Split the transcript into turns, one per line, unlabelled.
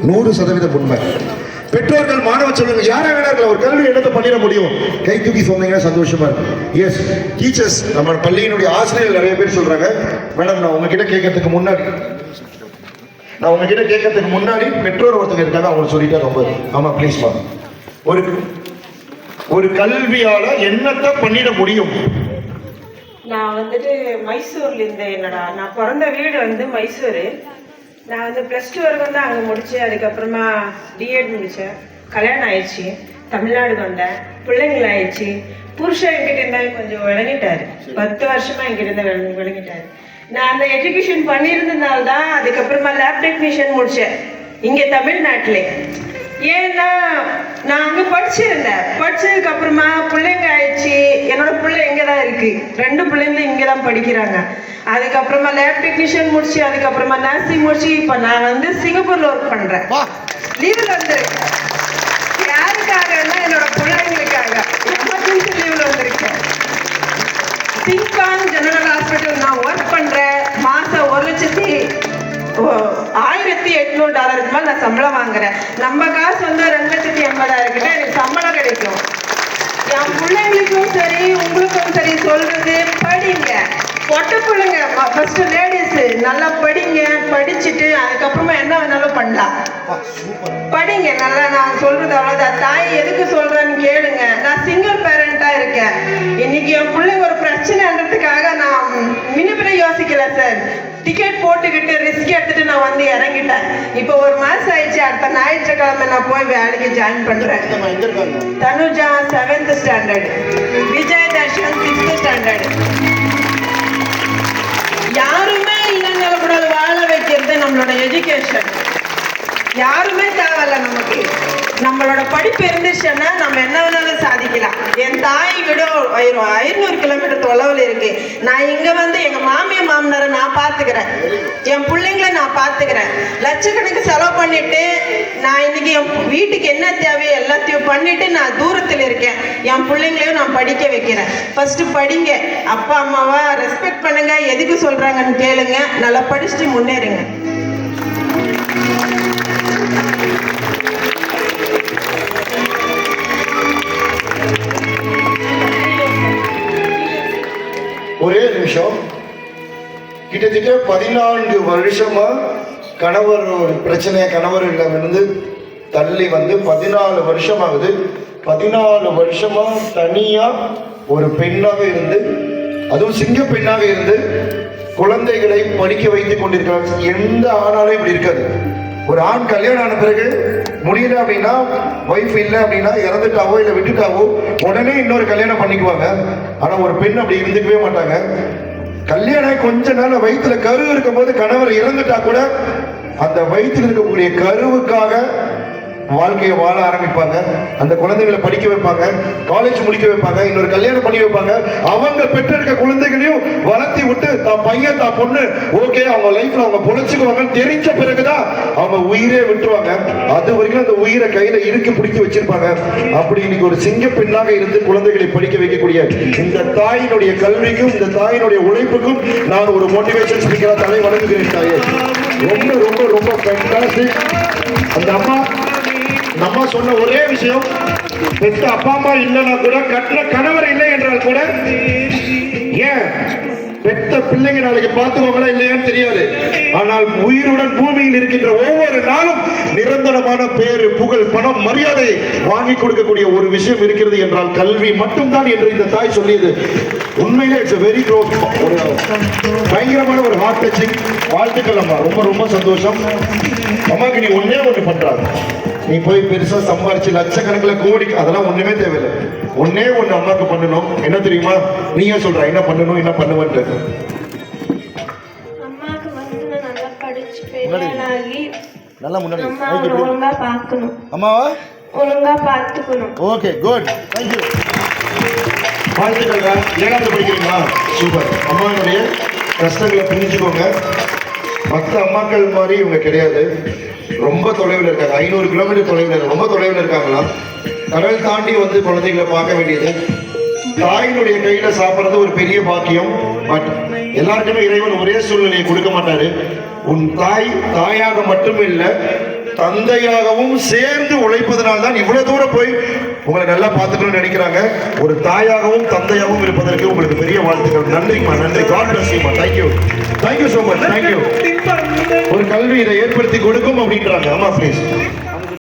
100% உண்மை. பெற்றோர்கள் மாணவ சொல்லுங்க யாரா வேணா ஒரு கல்வி எடுத்து பண்ணிட முடியும். கை தூக்கி சொன்னீங்கன்னா சந்தோஷமா இருக்கும். எஸ் டீச்சர்ஸ், நம்ம பள்ளியினுடைய ஆசிரியர்கள் நிறைய பேர் சொல்றாங்க, மேடம் நான் உங்ககிட்ட கேட்கறதுக்கு முன்னாடி பெற்றோர் ஒருத்தங்க இருக்காங்க, அவங்க சொல்லிட்டா ரொம்ப. ஆமா ப்ளீஸ்மா. ஒரு கல்வியால என்னத்தை பண்ணிட முடியும்?
நான் வந்துட்டு மைசூர்ல இருந்தேன். நான் பிறந்த வீடு வந்து மைசூரு. நான் வந்து +2 வரைக்கும் தான் அங்கே முடித்தேன். அதுக்கப்புறமா டிஎட் முடித்தேன். கல்யாணம் ஆயிடுச்சு. தமிழ்நாடுக்கு வந்தேன். பிள்ளைங்கள் ஆயிடுச்சு. புருஷன் என்கிட்ட இருந்தாலும் கொஞ்சம் விளங்கிட்டாரு. 10 வருஷமா என்கிட்ட இருந்தால் விளங்கிட்டாரு. நான் அந்த எஜுகேஷன் பண்ணியிருந்ததுனால தான் அதுக்கப்புறமா லேப் டெக்னீஷியன் முடித்தேன் இங்கே தமிழ்நாட்டிலே. ஏன்னா நான் அங்கே படிச்சதுக்கு அப்புறமா பிள்ளைங்க ஆயிடுச்சு. என்னோட பிள்ளை இங்கே தான் இருக்கு. 2 பிள்ளைங்களும் இங்கே தான் படிக்கிறாங்க. அதுக்கப்புறமா லேப் டெக்னீஷியன் முடிச்சு, அதுக்கப்புறமா நர்சிங் முடிச்சு, இப்போ நான் வந்து சிங்கப்பூர்ல ஒர்க் பண்றேன். லீவ்ல வந்திருக்கேன். யாருக்காகன்னா என்னோட பிள்ளைங்களுக்காக எமர்ஜென்சி லீவ்ல வந்திருக்கேன். சிங்காங் ஜெனரல் ஹாஸ்பிட்டல் நான் ஒர்க் பண்றேன். மாசம் $1,800 மேல நான் சம்பளம் வாங்குறேன். நம்ம காசு வந்து 2,80,000 கிட்ட எனக்கு சம்பளம் கிடைக்கும். என் பிள்ளைங்களுக்கும் சரி உங்களுக்கும் சரி சொல்றது, படிங்க. பொட்ட பிள்ளைங்க ஃபர்ஸ்ட் லேடிஸ் நல்லா படிங்க. படிச்சுட்டு அதுக்கப்புறமா என்ன வேணாலும் பண்ணலாம். படிங்க நல்லா. நான் சொல்றது அவ்வளவுதான். தாய் எதுக்கு சொல்றேன்னு கேளுங்க. நான் சிங்கிள் பேரண்டா இருக்கேன். இன்னைக்கு என் பிள்ளைங்க ஒரு பிரச்சனைன்றதுக்காக நான் முன்ன யோசிக்கல சார். டிக்கெட் போட்டுக்கிட்டு ரிஸ்க் எடுத்துட்டு நான் வந்து இறங்கிட்டேன். இப்போ 1 மாசம் ஆயிடுச்சு. அடுத்த ஞாயிற்றுக்கிழமை நான் போய் வேலைக்கு ஜாயின் பண்றேன். Tanuja 7th standard, Vijay Darshan 6th standard. யாருமே இல்லைன்னு கூட வாழ வைக்கிறது நம்மளோட எஜுகேஷன். யாருமே தேவையில்ல நமக்கு. நம்மளோட படிப்பு இருந்துச்சுன்னா நம்ம என்ன வேணாலும் சாதிக்கலாம். என் தாய் விட 500 கிலோமீட்டர் தொலைவில் இருக்கு. நான் இங்க வந்து எங்க மாமனாரை நான் பாத்துக்கிறேன். என் பிள்ளைங்களை நான் பாத்துக்கிறேன். லட்சக்கணக்கு செலவு பண்ணிட்டு நான் இன்னைக்கு என் வீட்டுக்கு என்ன தேவையோ எல்லாத்தையும் பண்ணிட்டு நான் தூரத்தில் இருக்கேன். என் பிள்ளைங்களையும் நான் படிக்க வைக்கிறேன். ஃபர்ஸ்ட் படிங்க. அப்பா அம்மாவை ரெஸ்பெக்ட் பண்ணுங்க. எதுக்கு சொல்றாங்கன்னு கேளுங்க. நல்லா படிச்சுட்டு முன்னேறுங்க.
ஒரே நிமிஷம். கிட்டத்தட்ட 14 வருஷமா கணவர் ஒரு பிரச்சனையை கணவரிடமிருந்து தள்ளி வந்து 14 வருஷமாகுது. 14 வருஷமா தனியா ஒரு பெண்ணாக இருந்து, அதுவும் சிங்க பெண்ணாக இருந்து குழந்தைகளை படிக்க வைத்துக் கொண்டிருக்கிறார். எந்த ஆணாலும் இப்படி இருக்காது. ஒரு ஆண் கல்யாணம் ஆன பிறகு முடியல அப்படின்னா, ஒய்ஃப் இல்லை அப்படின்னா, இறந்துட்டாவோ இல்லை விட்டுட்டாவோ உடனே இன்னொரு கல்யாணம் பண்ணிக்குவாங்க. ஆனா ஒரு பெண் அப்படி இருந்துக்கவே மாட்டாங்க. கல்யாணம் கொஞ்ச நாள் வயிற்றுல கரு இருக்கும் போது கணவர் இறந்துட்டா கூட அந்த வயிற்றில் இருக்கக்கூடிய கருவுக்காக வாழ்க்கையை வாழ ஆரம்பிப்பாங்க. அந்த குழந்தைகளை படிக்க வைப்பாங்க, காலேஜ் முடிக்க வைப்பாங்க, இன்னொரு கல்யாணம் பண்ணி வைப்பாங்க. அவங்க பெற்றிருக்க குழந்தைகளையும் வளர்த்தி விட்டு தான் பையன் தான் பொண்ணு ஓகே அவங்க லைஃப்ல அவங்க பொழைச்சுக்குவாங்கன்னு தெரிஞ்ச பிறகுதான் அவங்க உயிரே விட்டுருவாங்க. அது வரைக்கும் அந்த உயிரை கையில இறுக்கி பிடிக்க வச்சிருப்பாங்க. அப்படி இன்னைக்கு ஒரு சிங்க பெண்ணாக இருந்து குழந்தைகளை படிக்க வைக்கக்கூடிய இந்த தாயினுடைய கல்விக்கும் இந்த தாயினுடைய உழைப்புக்கும் நான் ஒரு மோட்டிவேஷன் ஸ்பீக்கரா தலை வணங்குகிறேன். தாயே ரொம்ப ரொம்ப ரொம்ப ஃபேண்டாஸ்டிக். அந்த அம்மா சொன்ன ஒரே விஷயம், பெத்த அப்பா அம்மா இல்லைன்னா கூட கட்டின கணவர் இல்லை என்றால் கூட, ஏன் பெத்த பிள்ளைங்க நாளைக்கு பார்த்துக்கோங்களா இல்லையான்னு தெரியாது. ஆனால் உயிருடன் பூமியில் இருக்கின்ற ஒவ்வொரு நாளும் நிரந்தரமான பேரு, புகழ், பணம், மரியாதை வாங்கி கொடுக்கக்கூடிய ஒரு விஷயம் இருக்கிறது என்றால் கல்வி மட்டும்தான் என்று இந்த தாய் சொல்லியது உண்மையிலே இட்ஸ் வெரி க்ளோஸ். ஒரு பயங்கரமான ஒரு ஹார்ட் டச்சிங். வாழ்த்துக்கள் அம்மா. ரொம்ப ரொம்ப சந்தோஷம். அம்மாக்கு நீ ஒன்னே ஒன்று பண்றாங்க. நீ போய் பெருசா சம்பாரிச்சு லட்சக்கணக்கில் கோடி அதெல்லாம் ஒண்ணுமே தேவையில்லை. ஒன்னே ஒண்ணு அம்மாக்கு பண்ணணும். என்ன தெரியுமா? நீயே சொல்ற என்ன பண்ணணும், என்ன பண்ணுவேன்.
அம்மாக்கு வந்து நல்லா படிச்சு பெரியாளாகி
நல்லா முன்னாடி
ஒழுங்கா பார்க்கணும்.
அம்மாவா
ஒழுங்கா பார்த்துக்கணும்.
Okay good. தேங்க்யூ. வாழ்த்துக்கள். 7வது படிக்கிறீங்களா? சூப்பர். அம்மாவுடைய கஷ்டங்களை புரிஞ்சுக்கோங்க. மற்ற அம்மாக்கள் மாதிரி இவங்க கிடையாது. ரொம்ப தொலைவில் இருக்காங்க. 500 கிலோமீட்டர் தொலைவில், ரொம்ப தொலைவில் இருக்காங்களா. கடல் தாண்டி வந்து குழந்தைகளை பார்க்க வேண்டியது. தாயினுடைய கையில சாப்பிட்றது ஒரு பெரிய பாக்கியம். பட் எல்லாருக்குமே இறைவன் ஒரே சூழ்நிலையை கொடுக்க மாட்டாரு. உன் தாய் தாயாக மட்டும் இல்லை, தந்தையாகவும் சேர்ந்து உழைப்பதனால் தான் இவ்வளவு தூரம் போய் உங்களை நல்லா பார்த்துக்கணும்னு நினைக்கிறாங்க. ஒரு தாயாகவும் தந்தையாகவும் இருப்பதற்கு உங்களுக்கு பெரிய வாழ்த்துக்கள். நன்றிம்மா, நன்றி. God bless you. Thank you, thank you so much. Thank you. ஒரு கல்வி இதை ஏற்படுத்தி கொடுக்கும் அப்படின்றாங்க. ஆமா ப்ளீஸ்.